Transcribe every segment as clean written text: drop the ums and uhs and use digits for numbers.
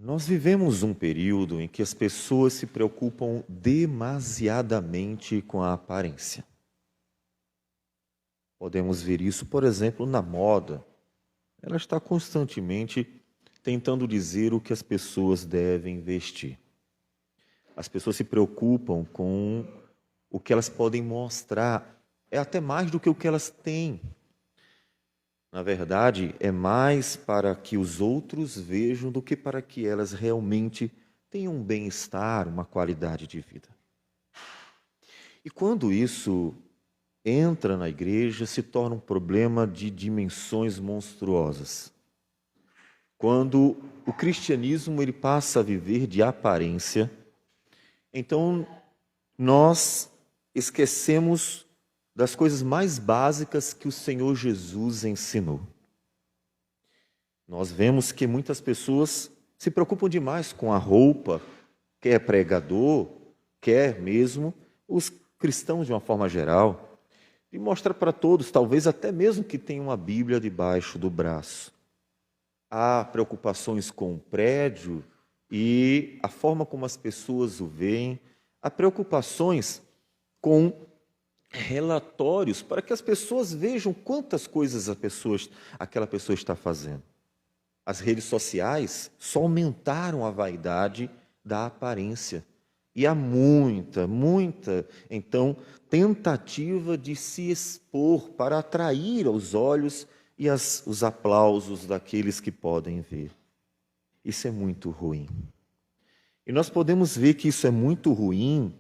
Nós vivemos um período em que as pessoas se preocupam demasiadamente com a aparência. Podemos ver isso, por exemplo, na moda. Ela está constantemente tentando dizer o que as pessoas devem vestir. As pessoas se preocupam com o que elas podem mostrar. É até mais do que o que elas têm. Na verdade, é mais para que os outros vejam do que para que elas realmente tenham um bem-estar, uma qualidade de vida. E quando isso entra na igreja, se torna um problema de dimensões monstruosas. Quando o cristianismo ele passa a viver de aparência, então nós esquecemos das coisas mais básicas que o Senhor Jesus ensinou. Nós vemos que muitas pessoas se preocupam demais com a roupa, quer pregador, quer mesmo os cristãos de uma forma geral, e mostra para todos, talvez até mesmo que tenha uma Bíblia debaixo do braço. Há preocupações com o prédio e a forma como as pessoas o veem, há preocupações com relatórios para que as pessoas vejam quantas coisas aquela pessoa está fazendo. As redes sociais só aumentaram a vaidade da aparência. E há muita, então, tentativa de se expor para atrair aos olhos e os aplausos daqueles que podem ver. Isso é muito ruim. E nós podemos ver que isso é muito ruim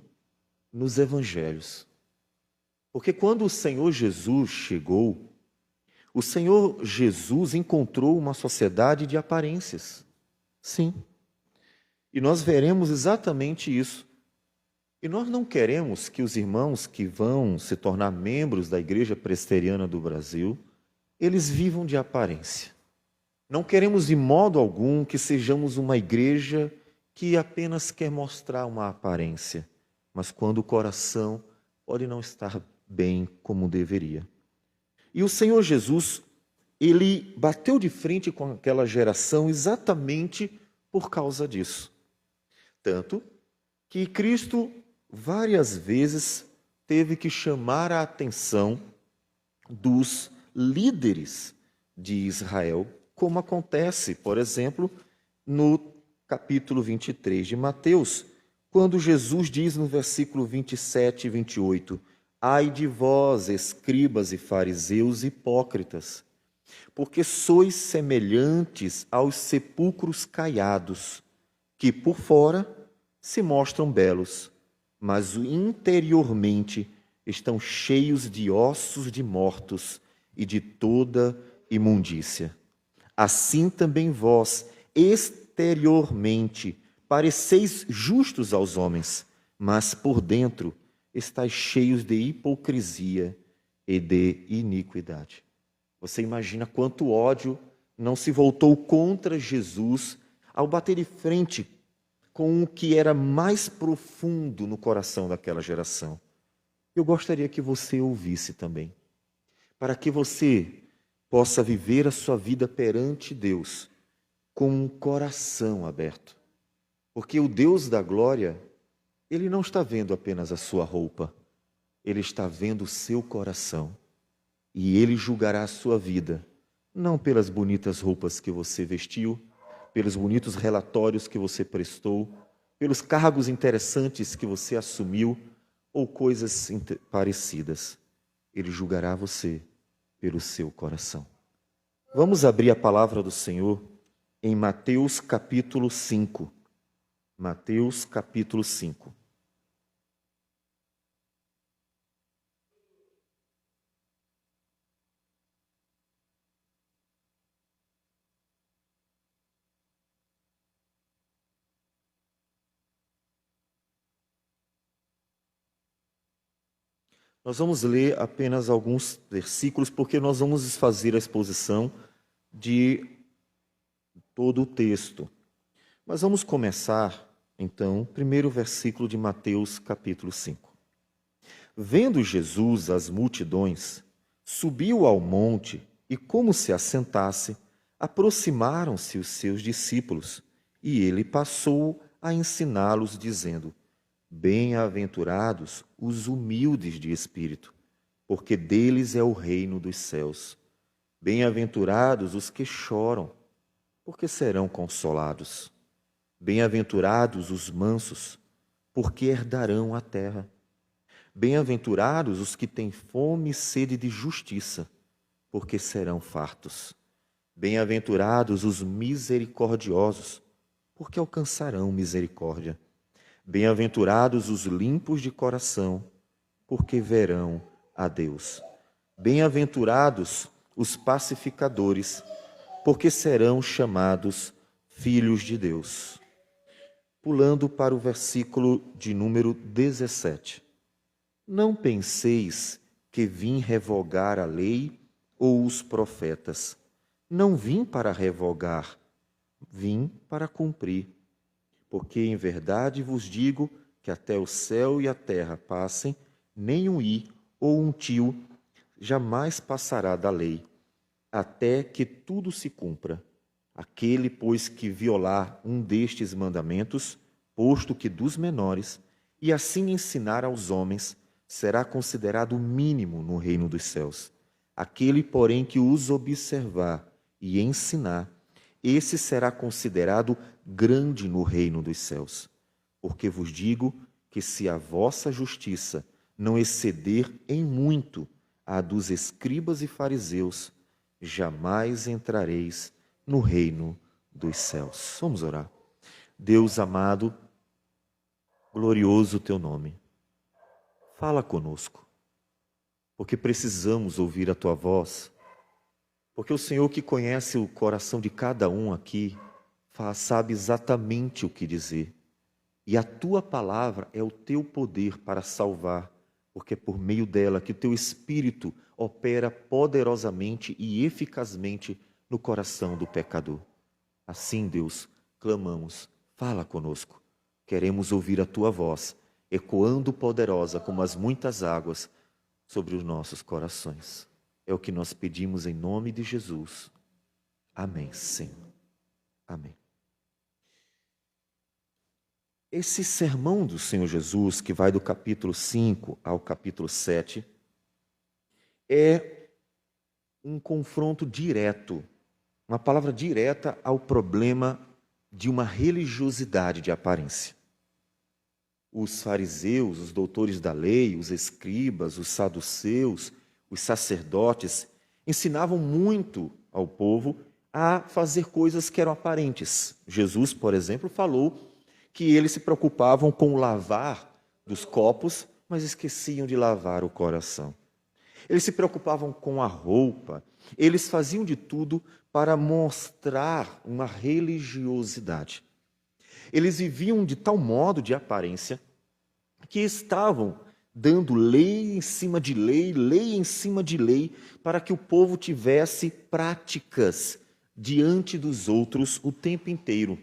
nos evangelhos. Porque quando o Senhor Jesus chegou, o Senhor Jesus encontrou uma sociedade de aparências. Sim. E nós veremos exatamente isso. E nós não queremos que os irmãos que vão se tornar membros da Igreja Presbiteriana do Brasil, eles vivam de aparência. Não queremos de modo algum que sejamos uma igreja que apenas quer mostrar uma aparência, mas quando o coração pode não estar bem como deveria. E o Senhor Jesus, ele bateu de frente com aquela geração exatamente por causa disso. Tanto que Cristo várias vezes teve que chamar a atenção dos líderes de Israel, como acontece, por exemplo, no capítulo 23 de Mateus, quando Jesus diz no versículo 27 e 28, ai de vós, escribas e fariseus hipócritas, porque sois semelhantes aos sepulcros caiados, que por fora se mostram belos, mas interiormente estão cheios de ossos de mortos e de toda imundícia. Assim também vós, exteriormente, pareceis justos aos homens, mas por dentro estáis cheios de hipocrisia e de iniquidade. Você imagina quanto ódio não se voltou contra Jesus ao bater de frente com o que era mais profundo no coração daquela geração. Eu gostaria que você ouvisse também, para que você possa viver a sua vida perante Deus com um coração aberto. Porque o Deus da glória, Ele não está vendo apenas a sua roupa, Ele está vendo o seu coração. E Ele julgará a sua vida, não pelas bonitas roupas que você vestiu, pelos bonitos relatórios que você prestou, pelos cargos interessantes que você assumiu, ou coisas parecidas. Ele julgará você pelo seu coração. Vamos abrir a palavra do Senhor em Mateus capítulo 5. Mateus capítulo 5. Nós vamos ler apenas alguns versículos, porque nós vamos fazer a exposição de todo o texto. Mas vamos começar, então, primeiro versículo de Mateus, capítulo 5. Vendo Jesus as multidões, subiu ao monte e, como se assentasse, aproximaram-se os seus discípulos E ele passou a ensiná-los, dizendo: Bem-aventurados os humildes de espírito, porque deles é o reino dos céus. Bem-aventurados os que choram, porque serão consolados. Bem-aventurados os mansos, porque herdarão a terra. Bem-aventurados os que têm fome e sede de justiça, porque serão fartos. Bem-aventurados os misericordiosos, porque alcançarão misericórdia. Bem-aventurados os limpos de coração, porque verão a Deus. Bem-aventurados os pacificadores, porque serão chamados filhos de Deus. Pulando para o versículo de número 17. Não penseis que vim revogar a lei ou os profetas. Não vim para revogar, vim para cumprir. Porque em verdade vos digo que até o céu e a terra passem, nem um i ou um tio jamais passará da lei, até que tudo se cumpra. Aquele, pois, que violar um destes mandamentos, posto que dos menores, e assim ensinar aos homens, será considerado mínimo no reino dos céus. Aquele, porém, que os observar e ensinar, esse será considerado grande no reino dos céus. Porque vos digo que se a vossa justiça não exceder em muito a dos escribas e fariseus, jamais entrareis no reino dos céus. Vamos orar. Deus amado, glorioso teu nome. Fala conosco, porque precisamos ouvir a tua voz, porque o Senhor que conhece o coração de cada um aqui, sabe exatamente o que dizer. E a tua palavra é o teu poder para salvar, porque é por meio dela que o teu Espírito opera poderosamente e eficazmente no coração do pecador. Assim, Deus, clamamos, fala conosco. Queremos ouvir a tua voz, ecoando poderosa como as muitas águas sobre os nossos corações. É o que nós pedimos em nome de Jesus. Amém, Senhor. Amém. Esse sermão do Senhor Jesus, que vai do capítulo 5 ao capítulo 7, é um confronto direto, uma palavra direta ao problema de uma religiosidade de aparência. Os fariseus, os doutores da lei, os escribas, os saduceus, os sacerdotes, ensinavam muito ao povo a fazer coisas que eram aparentes. Jesus, por exemplo, falou que eles se preocupavam com o lavar dos copos, mas esqueciam de lavar o coração. Eles se preocupavam com a roupa, eles faziam de tudo para mostrar uma religiosidade. Eles viviam de tal modo de aparência que estavam dando lei em cima de lei, lei em cima de lei, para que o povo tivesse práticas diante dos outros o tempo inteiro.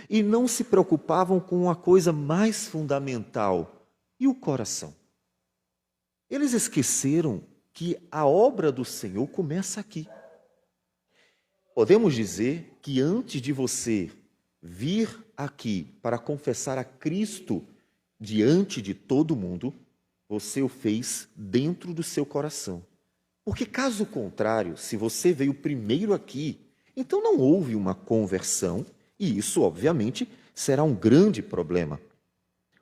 E não se preocupavam com a coisa mais fundamental, e o coração. Eles esqueceram que a obra do Senhor começa aqui. Podemos dizer que antes de você vir aqui para confessar a Cristo diante de todo mundo, você o fez dentro do seu coração. Porque caso contrário, se você veio primeiro aqui, então não houve uma conversão, e isso, obviamente, será um grande problema.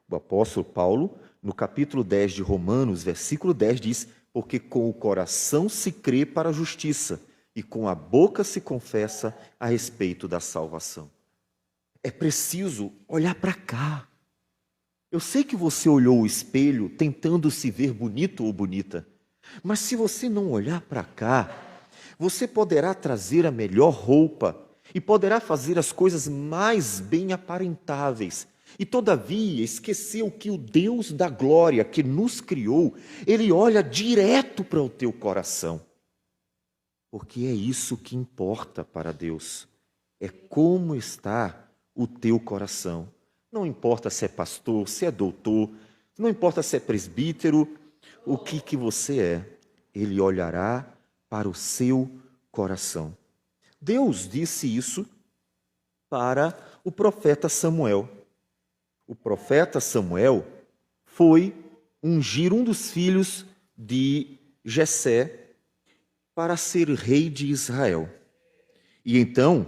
O apóstolo Paulo, no capítulo 10 de Romanos, versículo 10, diz: porque com o coração se crê para a justiça, e com a boca se confessa a respeito da salvação. É preciso olhar para cá. Eu sei que você olhou o espelho tentando se ver bonito ou bonita, mas se você não olhar para cá, você poderá trazer a melhor roupa e poderá fazer as coisas mais bem aparentáveis, e todavia esqueceu que o Deus da glória que nos criou, Ele olha direto para o teu coração. Porque é isso que importa para Deus, é como está o teu coração. Não importa se é pastor, se é doutor, não importa se é presbítero, o que você é, Ele olhará para o seu coração. Deus disse isso para o profeta Samuel. O profeta Samuel foi ungir um dos filhos de Jessé para ser rei de Israel. E então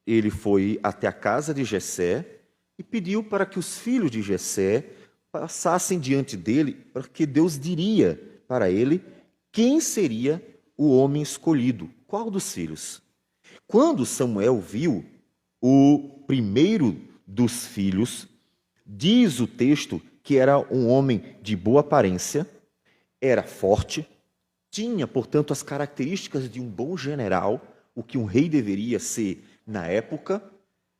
ele foi até a casa de Jessé e pediu para que os filhos de Jessé passassem diante dele, porque Deus diria para ele quem seria o homem escolhido, qual dos filhos. Quando Samuel viu o primeiro dos filhos, diz o texto que era um homem de boa aparência, era forte, tinha, portanto, as características de um bom general, o que um rei deveria ser na época.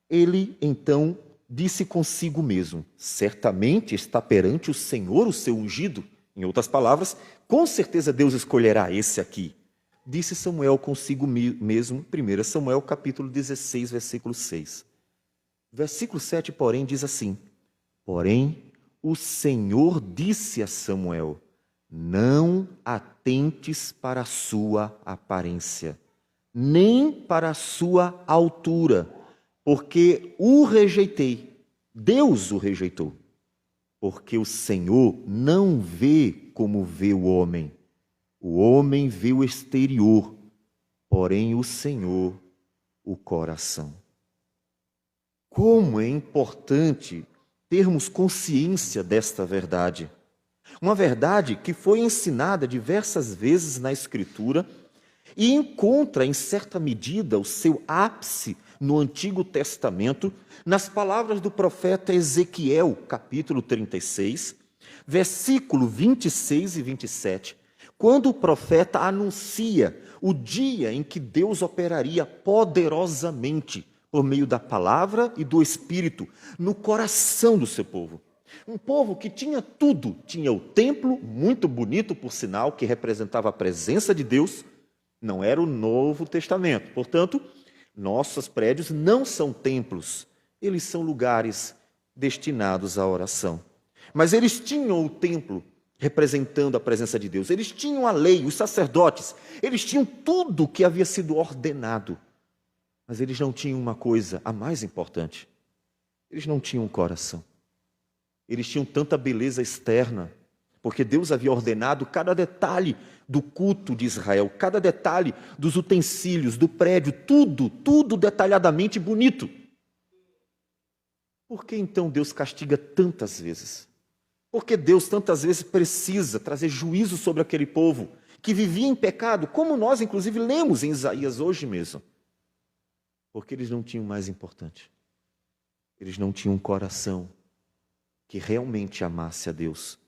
Ele, então, disse consigo mesmo: certamente está perante o Senhor o seu ungido. Em outras palavras, com certeza Deus escolherá esse aqui. Disse Samuel consigo mesmo, 1 Samuel capítulo 16, versículo 6. Versículo 7, porém, diz assim: porém, o Senhor disse a Samuel: não atentes para a sua aparência, nem para a sua altura, porque o rejeitei. Deus o rejeitou. Porque o Senhor não vê como vê o homem. O homem vê o exterior, porém o Senhor o coração. Como é importante termos consciência desta verdade. Uma verdade que foi ensinada diversas vezes na Escritura e encontra, em certa medida, o seu ápice no Antigo Testamento, nas palavras do profeta Ezequiel, capítulo 36, versículo 26 e 27, quando o profeta anuncia o dia em que Deus operaria poderosamente por meio da palavra e do Espírito no coração do seu povo. Um povo que tinha tudo, tinha o templo, muito bonito por sinal, que representava a presença de Deus. Não era o Novo Testamento, portanto, nossos prédios não são templos, eles são lugares destinados à oração. Mas eles tinham o templo representando a presença de Deus, eles tinham a lei, os sacerdotes, eles tinham tudo que havia sido ordenado. Mas eles não tinham uma coisa, a mais importante: eles não tinham um coração. Eles tinham tanta beleza externa, porque Deus havia ordenado cada detalhe do culto de Israel, cada detalhe dos utensílios, do prédio, tudo detalhadamente bonito. Por que então Deus castiga tantas vezes? Por que Deus tantas vezes precisa trazer juízo sobre aquele povo que vivia em pecado, como nós inclusive lemos em Isaías hoje mesmo? Porque eles não tinham o mais importante. Eles não tinham um coração que realmente amasse a Deus.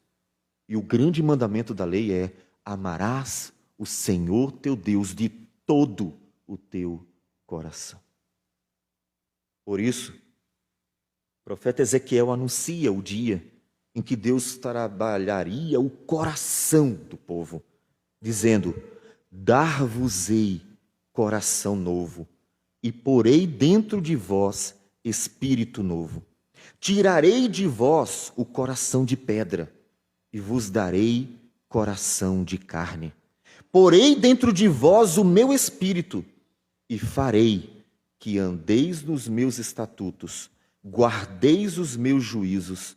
E o grande mandamento da lei é: amarás o Senhor teu Deus de todo o teu coração. Por isso, o profeta Ezequiel anuncia o dia em que Deus trabalharia o coração do povo, dizendo: dar-vos-ei coração novo, e porei dentro de vós espírito novo. Tirarei de vós o coração de pedra, e vos darei coração de carne. Porei dentro de vós o meu espírito, e farei que andeis nos meus estatutos, guardeis os meus juízos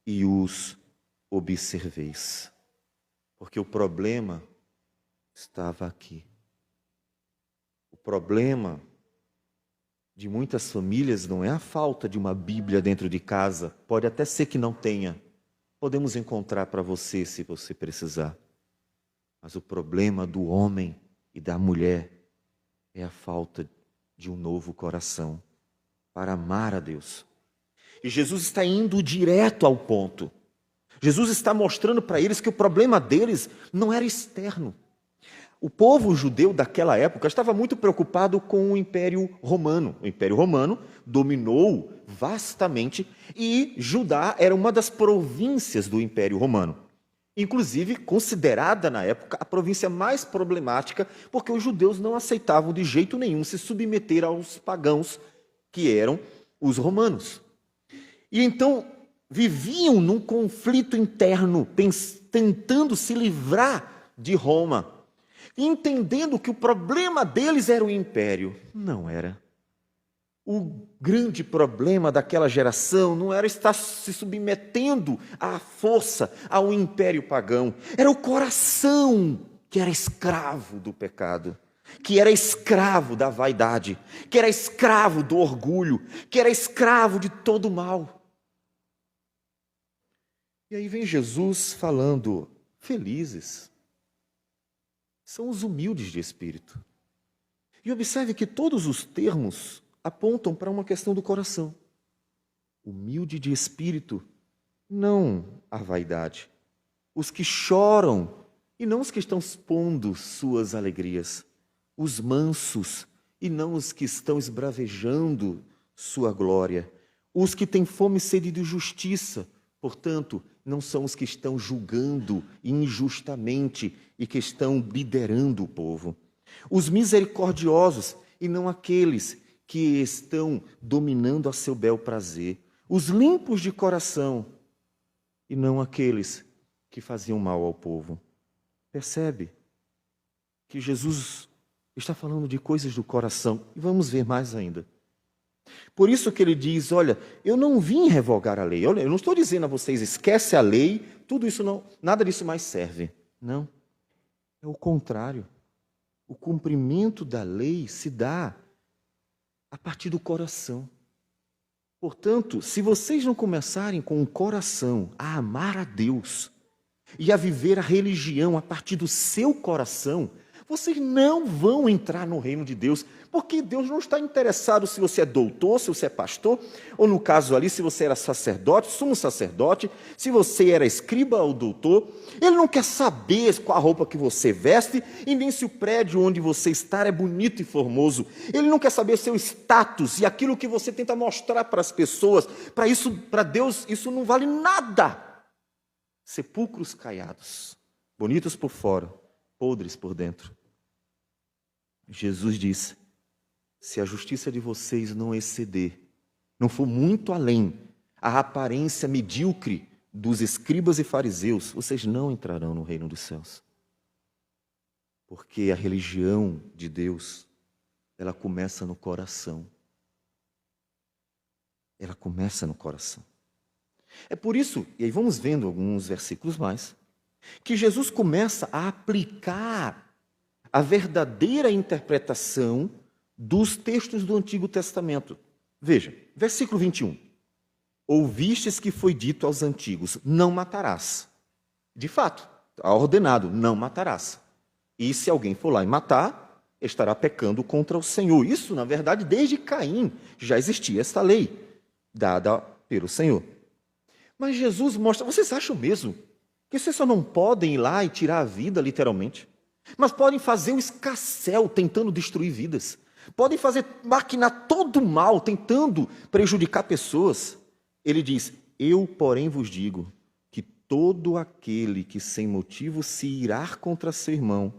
e os observeis. Porque o problema estava aqui. O problema de muitas famílias não é a falta de uma Bíblia dentro de casa. Pode até ser que não tenha. Podemos encontrar para você se você precisar. Mas o problema do homem e da mulher é a falta de um novo coração para amar a Deus. E Jesus está indo direto ao ponto. Jesus está mostrando para eles que o problema deles não era externo. O povo judeu daquela época estava muito preocupado com o Império Romano. O Império Romano dominou vastamente e Judá era uma das províncias do Império Romano. Inclusive considerada na época a província mais problemática, porque os judeus não aceitavam de jeito nenhum se submeter aos pagãos, que eram os romanos. E então viviam num conflito interno, tentando se livrar de Roma, entendendo que o problema deles era o império. Não era. O grande problema daquela geração não era estar se submetendo à força, ao império pagão. Era o coração que era escravo do pecado, que era escravo da vaidade, que era escravo do orgulho, que era escravo de todo o mal. E aí vem Jesus falando, felizes são os humildes de espírito. E observe que todos os termos apontam para uma questão do coração. Humilde de espírito, não a vaidade. Os que choram e não os que estão expondo suas alegrias. Os mansos e não os que estão esbravejando sua glória. Os que têm fome e sede de justiça, portanto, não são os que estão julgando injustamente e que estão liderando o povo. Os misericordiosos e não aqueles que estão dominando a seu bel prazer. Os limpos de coração e não aqueles que faziam mal ao povo. Percebe que Jesus está falando de coisas do coração. E vamos ver mais ainda. Por isso que ele diz, olha, eu não vim revogar a lei. Olha, eu não estou dizendo a vocês, esquece a lei, tudo isso não, nada disso mais serve. Não, é o contrário. O cumprimento da lei se dá a partir do coração. Portanto, se vocês não começarem com o coração a amar a Deus e a viver a religião a partir do seu coração, vocês não vão entrar no reino de Deus, porque Deus não está interessado se você é doutor, se você é pastor, ou no caso ali, se você era sacerdote, sumo sacerdote, se você era escriba ou doutor. Ele não quer saber qual a roupa que você veste e nem se o prédio onde você está é bonito e formoso. Ele não quer saber seu status e aquilo que você tenta mostrar para as pessoas. Para Deus, isso não vale nada. Sepulcros caiados, bonitos por fora, podres por dentro. Jesus disse, se a justiça de vocês não exceder, não for muito além a aparência medíocre dos escribas e fariseus, vocês não entrarão no reino dos céus. Porque a religião de Deus, ela começa no coração. Ela começa no coração. É por isso, e aí vamos vendo alguns versículos mais, que Jesus começa a aplicar a verdadeira interpretação dos textos do Antigo Testamento. Veja, versículo 21. Ouvistes que foi dito aos antigos, não matarás. De fato, está ordenado, não matarás. E se alguém for lá e matar, estará pecando contra o Senhor. Isso, na verdade, desde Caim já existia esta lei, dada pelo Senhor. Mas Jesus mostra, vocês acham mesmo que vocês só não podem ir lá e tirar a vida, literalmente? Mas podem fazer o escarcéu tentando destruir vidas. Podem maquinar todo o mal, tentando prejudicar pessoas. Ele diz, eu, porém, vos digo que todo aquele que sem motivo se irar contra seu irmão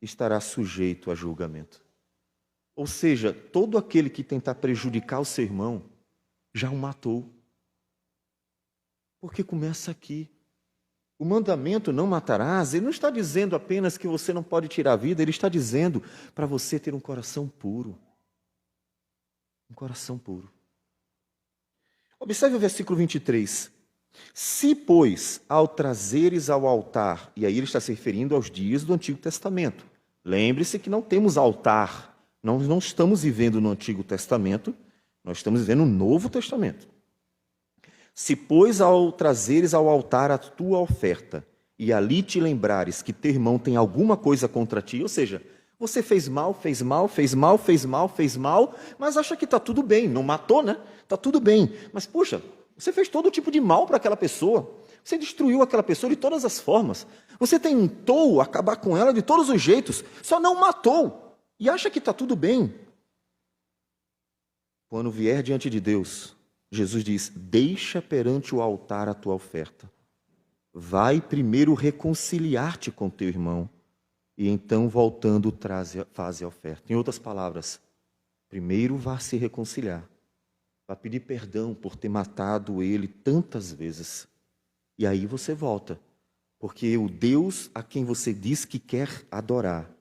estará sujeito a julgamento. Ou seja, todo aquele que tentar prejudicar o seu irmão já o matou. Porque começa aqui. O mandamento não matarás, ele não está dizendo apenas que você não pode tirar a vida, ele está dizendo para você ter um coração puro. Um coração puro. Observe o versículo 23. Se, pois, ao trazeres ao altar, e aí ele está se referindo aos dias do Antigo Testamento. Lembre-se que não temos altar, nós não estamos vivendo no Antigo Testamento, nós estamos vivendo no Novo Testamento. Se, pois, ao trazeres ao altar a tua oferta, e ali te lembrares que teu irmão tem alguma coisa contra ti, ou seja, você fez mal, mas acha que está tudo bem, não matou, né? Está tudo bem. Mas, puxa, você fez todo tipo de mal para aquela pessoa, você destruiu aquela pessoa de todas as formas, você tentou acabar com ela de todos os jeitos, só não matou, e acha que está tudo bem. Quando vier diante de Deus, Jesus diz, deixa perante o altar a tua oferta. Vai primeiro reconciliar-te com teu irmão, e então, voltando, faze a oferta. Em outras palavras, primeiro vá se reconciliar, vá pedir perdão por ter matado ele tantas vezes. E aí você volta, porque o Deus a quem você diz que quer adorar,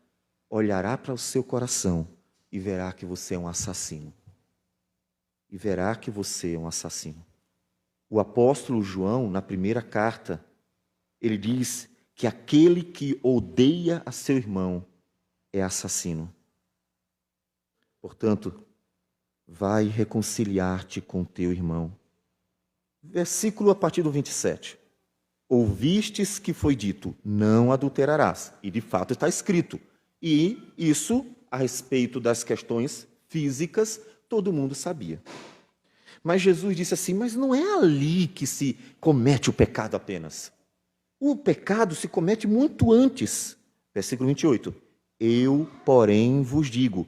olhará para o seu coração e verá que você é um assassino. e verá que você é um assassino. O apóstolo João, na primeira carta, ele diz que aquele que odeia a seu irmão é assassino. Portanto, vai reconciliar-te com teu irmão. Versículo a partir do 27. Ouvistes que foi dito, não adulterarás. E de fato está escrito. E isso, a respeito das questões físicas, todo mundo sabia. Mas Jesus disse assim, mas não é ali que se comete o pecado apenas. O pecado se comete muito antes. Versículo 28. Eu, porém, vos digo,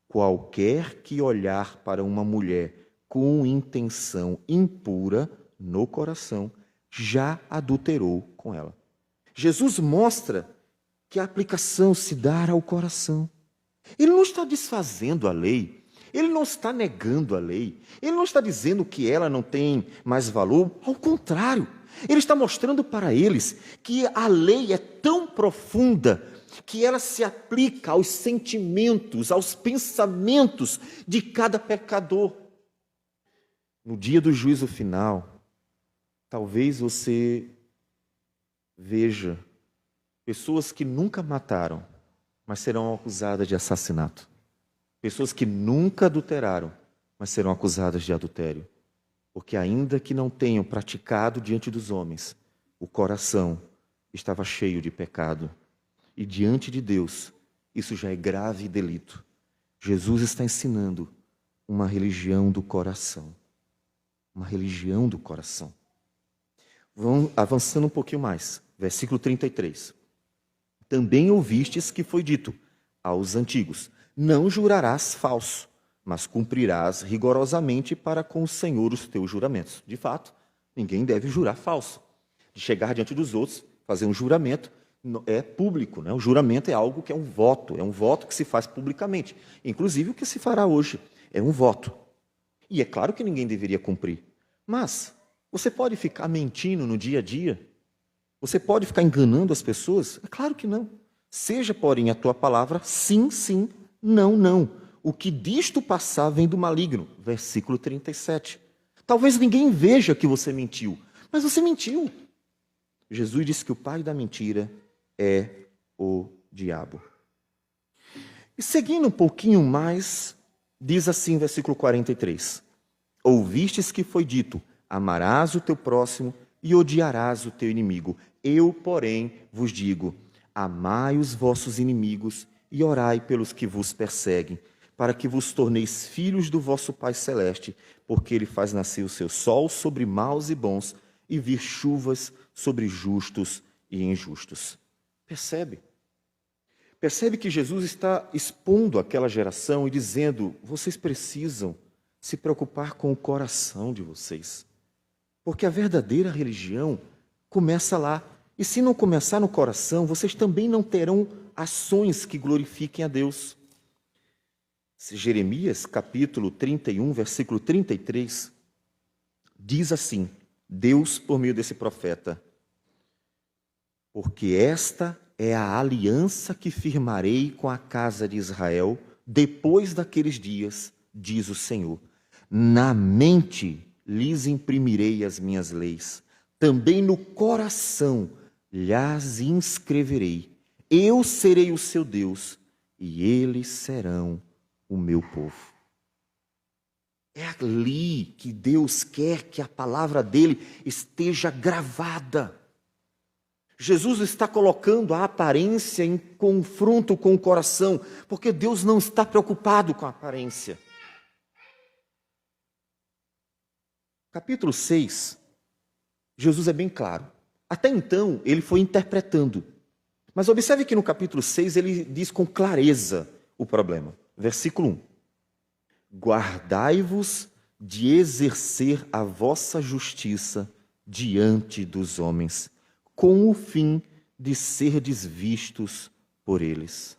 qualquer que olhar para uma mulher com intenção impura no coração, já adulterou com ela. Jesus mostra que a aplicação se dá ao coração. Ele não está desfazendo a lei, ele não está negando a lei, ele não está dizendo que ela não tem mais valor, ao contrário, ele está mostrando para eles que a lei é tão profunda que ela se aplica aos sentimentos, aos pensamentos de cada pecador. No dia do juízo final, talvez você veja pessoas que nunca mataram, mas serão acusadas de assassinato. Pessoas que nunca adulteraram, mas serão acusadas de adultério. Porque ainda que não tenham praticado diante dos homens, o coração estava cheio de pecado. E diante de Deus, isso já é grave delito. Jesus está ensinando uma religião do coração. Uma religião do coração. Vamos avançando um pouquinho mais. Versículo 33. Também ouvistes que foi dito aos antigos, não jurarás falso, mas cumprirás rigorosamente para com o Senhor os teus juramentos. De fato, ninguém deve jurar falso. De chegar diante dos outros, fazer um juramento, é público, né? O juramento é algo que é um voto que se faz publicamente. Inclusive o que se fará hoje é um voto. E é claro que ninguém deveria cumprir. Mas você pode ficar mentindo no dia a dia? Você pode ficar enganando as pessoas? É claro que não. Seja, porém, a tua palavra sim, sim, não, não. O que disto passar vem do maligno. Versículo 37. Talvez ninguém veja que você mentiu, mas você mentiu. Jesus disse que o pai da mentira é o diabo. E seguindo um pouquinho mais, diz assim, versículo 43. Ouvistes que foi dito, amarás o teu próximo e odiarás o teu inimigo. Eu, porém, vos digo, amai os vossos inimigos e orai pelos que vos perseguem, para que vos torneis filhos do vosso Pai Celeste, porque Ele faz nascer o seu sol sobre maus e bons e vir chuvas sobre justos e injustos. Percebe? Percebe que Jesus está expondo aquela geração e dizendo, vocês precisam se preocupar com o coração de vocês. Porque a verdadeira religião começa lá. E se não começar no coração, vocês também não terão ações que glorifiquem a Deus. Jeremias, capítulo 31, versículo 33, diz assim, Deus, por meio desse profeta, porque esta é a aliança que firmarei com a casa de Israel depois daqueles dias, diz o Senhor. Na mente lhes imprimirei as minhas leis, também no coração lhes inscreverei. Eu serei o seu Deus e eles serão o meu povo. É ali que Deus quer que a palavra dele esteja gravada. Jesus está colocando a aparência em confronto com o coração, porque Deus não está preocupado com a aparência. Capítulo 6, Jesus é bem claro. Até então, ele foi interpretando. Mas observe que no capítulo 6, ele diz com clareza o problema. Versículo 1. Guardai-vos de exercer a vossa justiça diante dos homens, com o fim de serdes vistos por eles.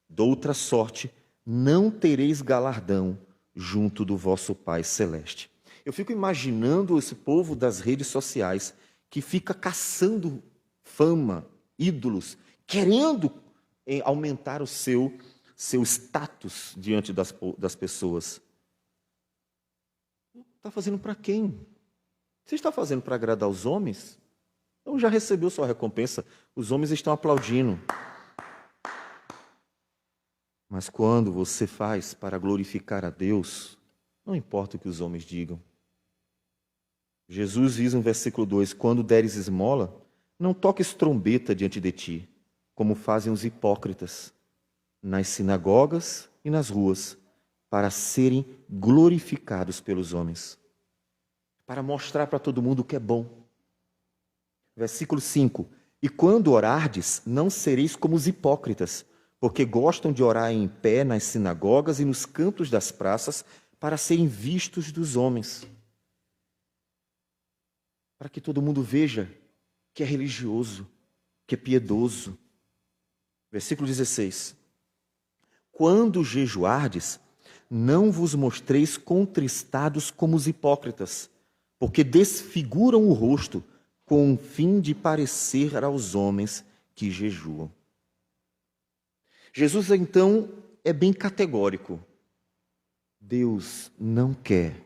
Doutra sorte, não tereis galardão junto do vosso Pai Celeste. Eu fico imaginando esse povo das redes sociais que fica caçando fama, ídolos, querendo aumentar o seu status diante das pessoas. Está fazendo para quem? Você está fazendo para agradar os homens? Então já recebeu sua recompensa. Os homens estão aplaudindo. Mas quando você faz para glorificar a Deus, não importa o que os homens digam. Jesus diz no versículo 2, quando deres esmola, não toques trombeta diante de ti, como fazem os hipócritas, nas sinagogas e nas ruas, para serem glorificados pelos homens, para mostrar para todo mundo o que é bom. Versículo 5, e quando orardes, não sereis como os hipócritas, porque gostam de orar em pé nas sinagogas e nos cantos das praças, para serem vistos dos homens. Para que todo mundo veja que é religioso, que é piedoso. Versículo 16. Quando jejuardes, não vos mostreis contristados como os hipócritas, porque desfiguram o rosto com o fim de parecer aos homens que jejuam. Jesus, então, é bem categórico. Deus não quer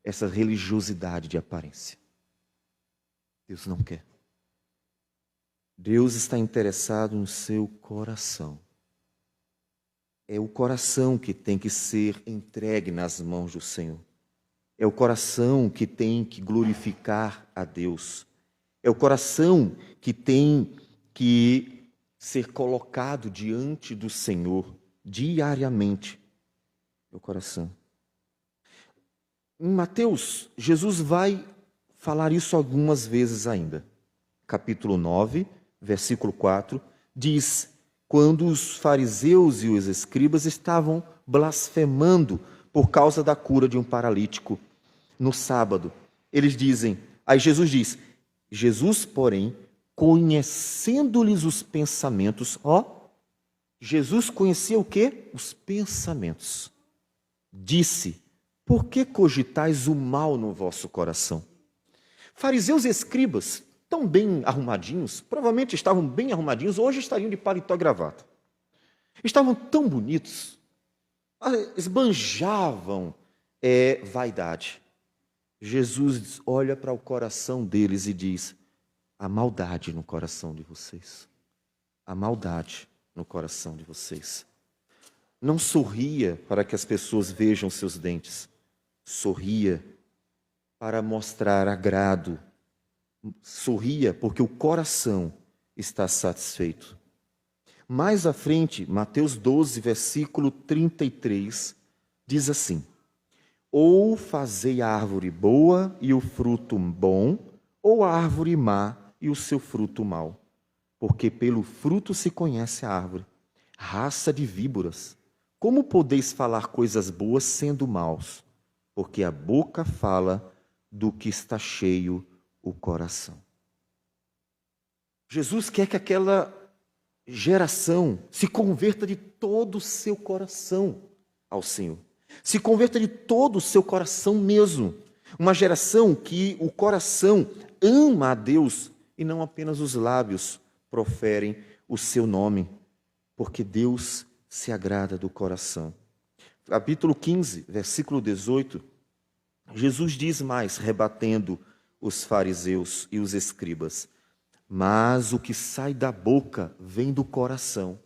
essa religiosidade de aparência. Deus não quer. Deus está interessado no seu coração. É o coração que tem que ser entregue nas mãos do Senhor. É o coração que tem que glorificar a Deus. É o coração que tem que ser colocado diante do Senhor diariamente. É o coração. Em Mateus, Jesus vai falar isso algumas vezes ainda. Capítulo 9, versículo 4, diz: quando os fariseus e os escribas estavam blasfemando por causa da cura de um paralítico no sábado, eles dizem, aí Jesus, porém, conhecendo-lhes os pensamentos, Jesus conhecia o quê? Os pensamentos. Disse, por que cogitais o mal no vosso coração? Fariseus e escribas, tão bem arrumadinhos, provavelmente estavam bem arrumadinhos, hoje estariam de paletó e gravata. Estavam tão bonitos, esbanjavam vaidade. Jesus olha para o coração deles e diz, a maldade no coração de vocês. A maldade no coração de vocês. Não sorria para que as pessoas vejam seus dentes. Sorria para mostrar agrado. Sorria porque o coração está satisfeito. Mais à frente, Mateus 12, versículo 33, diz assim, ou fazei a árvore boa e o fruto bom, ou a árvore má e o seu fruto mau. Porque pelo fruto se conhece a árvore. Raça de víboras, como podeis falar coisas boas sendo maus? Porque a boca fala do que está cheio o coração. Jesus quer que aquela geração se converta de todo o seu coração ao Senhor. Se converta de todo o seu coração mesmo. Uma geração que o coração ama a Deus e não apenas os lábios proferem o seu nome, porque Deus se agrada do coração. Capítulo 15, versículo 18, Jesus diz mais, rebatendo os fariseus e os escribas, mas o que sai da boca vem do coração,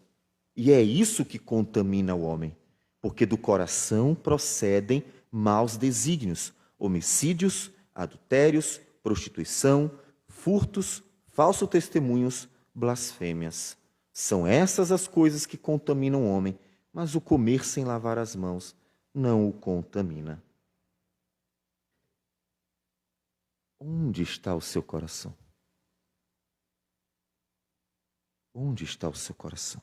e é isso que contamina o homem, porque do coração procedem maus desígnios, homicídios, adultérios, prostituição, furtos, falsos testemunhos, blasfêmias. São essas as coisas que contaminam o homem, mas o comer sem lavar as mãos não o contamina. Onde está o seu coração? Onde está o seu coração?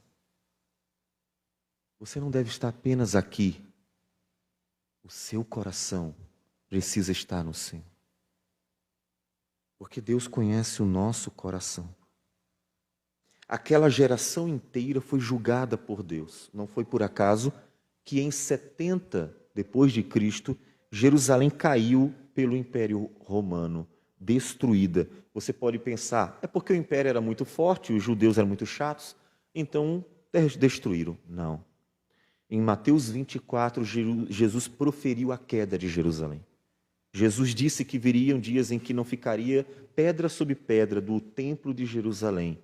Você não deve estar apenas aqui. O seu coração precisa estar no Senhor. Porque Deus conhece o nosso coração. Aquela geração inteira foi julgada por Deus. Não foi por acaso que em 70 depois de Cristo, Jerusalém caiu pelo Império Romano, destruída. Você pode pensar, é porque o império era muito forte, os judeus eram muito chatos, então destruíram. Não. Em Mateus 24, Jesus proferiu a queda de Jerusalém. Jesus disse que viriam dias em que não ficaria pedra sobre pedra do templo de Jerusalém,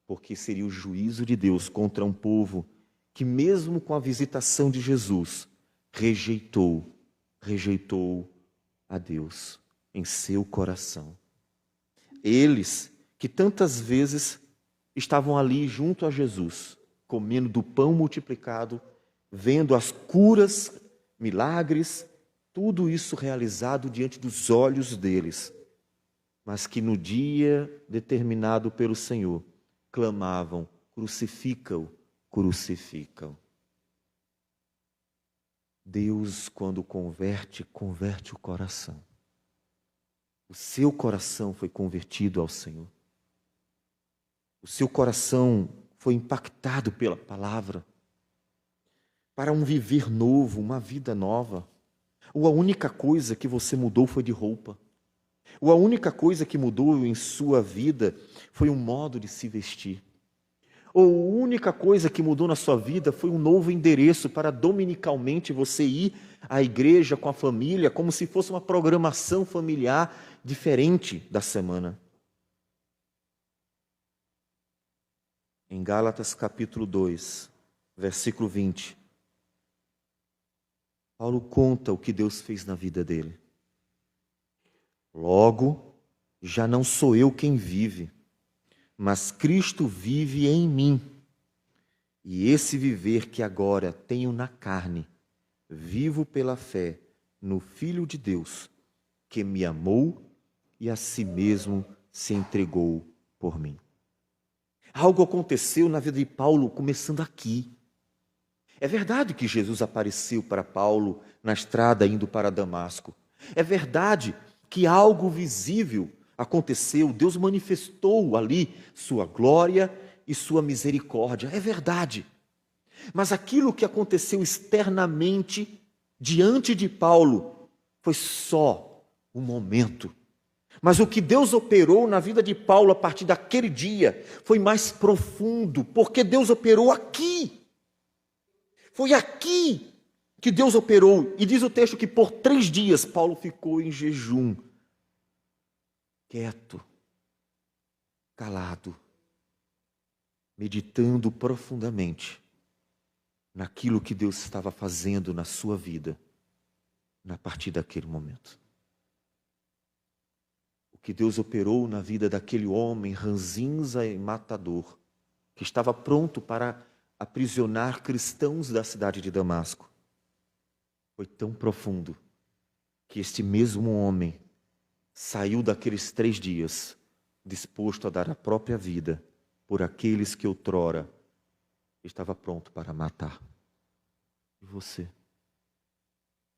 porque seria o juízo de Deus contra um povo que, mesmo com a visitação de Jesus, rejeitou a Deus em seu coração. Eles que tantas vezes estavam ali junto a Jesus, comendo do pão multiplicado, vendo as curas, milagres, tudo isso realizado diante dos olhos deles, mas que no dia determinado pelo Senhor, clamavam: crucifica-o, crucifica-o. Deus, quando converte o coração. O seu coração foi convertido ao Senhor. O seu coração foi impactado pela palavra para um viver novo, uma vida nova. Ou a única coisa que você mudou foi de roupa. Ou a única coisa que mudou em sua vida foi um modo de se vestir. Ou a única coisa que mudou na sua vida foi um novo endereço para dominicalmente você ir à igreja com a família, como se fosse uma programação familiar diferente da semana. Em Gálatas capítulo 2, versículo 20, Paulo conta o que Deus fez na vida dele. Logo, já não sou eu quem vive, mas Cristo vive em mim. E esse viver que agora tenho na carne, vivo pela fé no Filho de Deus, que me amou e a si mesmo se entregou por mim. Algo aconteceu na vida de Paulo, começando aqui. É verdade que Jesus apareceu para Paulo na estrada indo para Damasco. É verdade que algo visível aconteceu. Deus manifestou ali sua glória e sua misericórdia. É verdade. Mas aquilo que aconteceu externamente diante de Paulo foi só um momento. Mas o que Deus operou na vida de Paulo a partir daquele dia foi mais profundo, porque Deus operou aqui. Foi aqui que Deus operou. E diz o texto que por 3 dias Paulo ficou em jejum, quieto, calado, meditando profundamente naquilo que Deus estava fazendo na sua vida, a partir daquele momento. O que Deus operou na vida daquele homem ranzinza e matador, que estava pronto para aprisionar cristãos da cidade de Damasco, foi tão profundo que este mesmo homem saiu daqueles 3 dias disposto a dar a própria vida por aqueles que outrora estava pronto para matar. E você?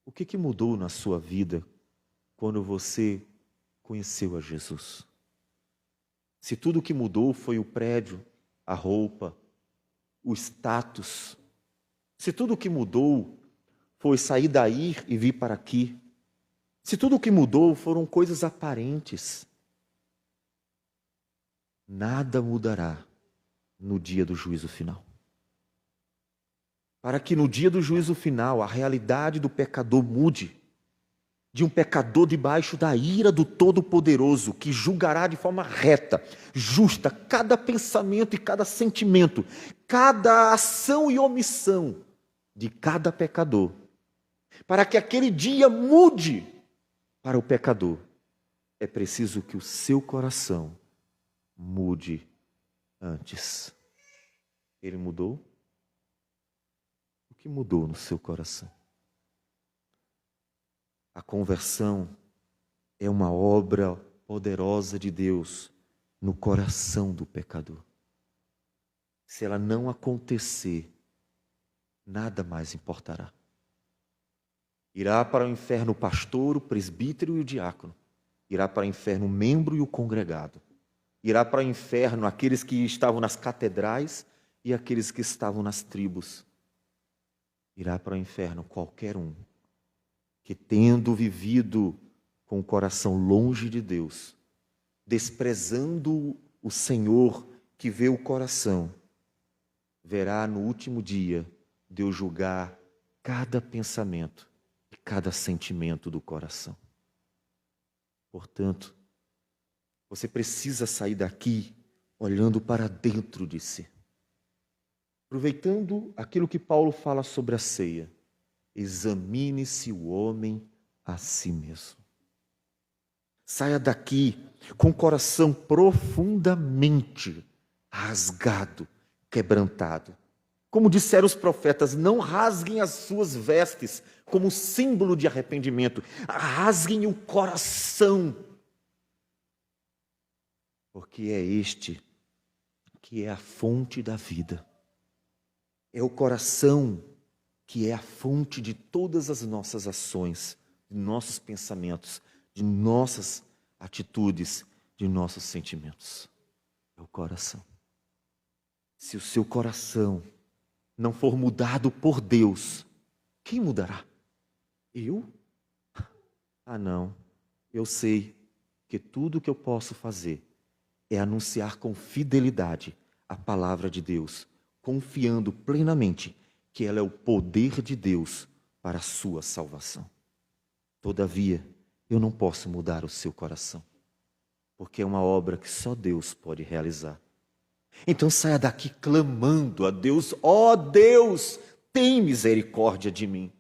O que mudou na sua vida quando você conheceu a Jesus? Se tudo o que mudou foi o prédio, a roupa, o status, se tudo o que mudou foi sair daí e vir para aqui, se tudo o que mudou foram coisas aparentes, nada mudará no dia do juízo final. Para que no dia do juízo final a realidade do pecador mude, de um pecador debaixo da ira do Todo-Poderoso, que julgará de forma reta, justa, cada pensamento e cada sentimento, cada ação e omissão de cada pecador. Para que aquele dia mude para o pecador, é preciso que o seu coração mude antes. Ele mudou? O que mudou no seu coração? A conversão é uma obra poderosa de Deus no coração do pecador. Se ela não acontecer, nada mais importará. Irá para o inferno o pastor, o presbítero e o diácono. Irá para o inferno o membro e o congregado. Irá para o inferno aqueles que estavam nas catedrais e aqueles que estavam nas tribos. Irá para o inferno qualquer um que, tendo vivido com o coração longe de Deus, desprezando o Senhor que vê o coração, verá no último dia Deus julgar cada pensamento e cada sentimento do coração. Portanto, você precisa sair daqui olhando para dentro de si. Aproveitando aquilo que Paulo fala sobre a ceia, examine-se o homem a si mesmo. Saia daqui com o coração profundamente rasgado, quebrantado. Como disseram os profetas, não rasguem as suas vestes como símbolo de arrependimento, rasguem o coração, porque é este que é a fonte da vida. É o coração que é a fonte de todas as nossas ações, de nossos pensamentos, de nossas atitudes, de nossos sentimentos. É o coração. Se o seu coração não for mudado por Deus, quem mudará? Eu? Ah, não. Eu sei que tudo o que eu posso fazer é anunciar com fidelidade a palavra de Deus, confiando plenamente que ela é o poder de Deus para a sua salvação. Todavia, eu não posso mudar o seu coração, porque é uma obra que só Deus pode realizar. Então saia daqui clamando a Deus: ó Deus, tem misericórdia de mim.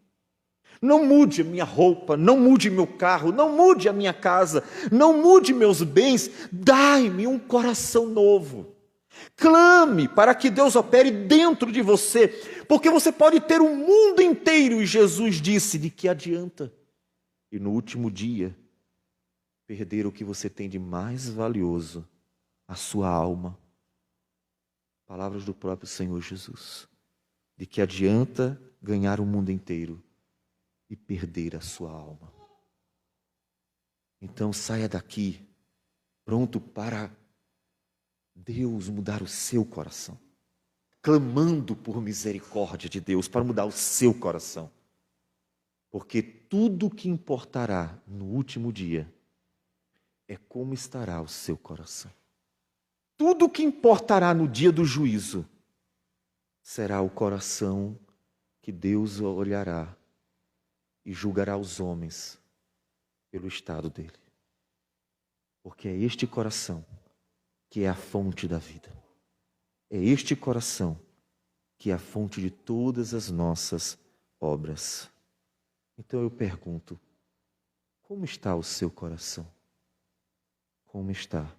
Não mude a minha roupa, não mude meu carro, não mude a minha casa, não mude meus bens, dai-me um coração novo. Clame para que Deus opere dentro de você, porque você pode ter o mundo inteiro, e Jesus disse: de que adianta? E no último dia, perder o que você tem de mais valioso, a sua alma. Palavras do próprio Senhor Jesus. De que adianta ganhar o mundo inteiro e perder a sua alma? Então saia daqui pronto para Deus mudar o seu coração, clamando por misericórdia de Deus para mudar o seu coração, porque tudo que importará no último dia é como estará o seu coração. Tudo que importará no dia do juízo será o coração que Deus olhará e julgará os homens pelo estado dele. Porque é este coração que é a fonte da vida. É este coração que é a fonte de todas as nossas obras. Então eu pergunto: como está o seu coração? Como está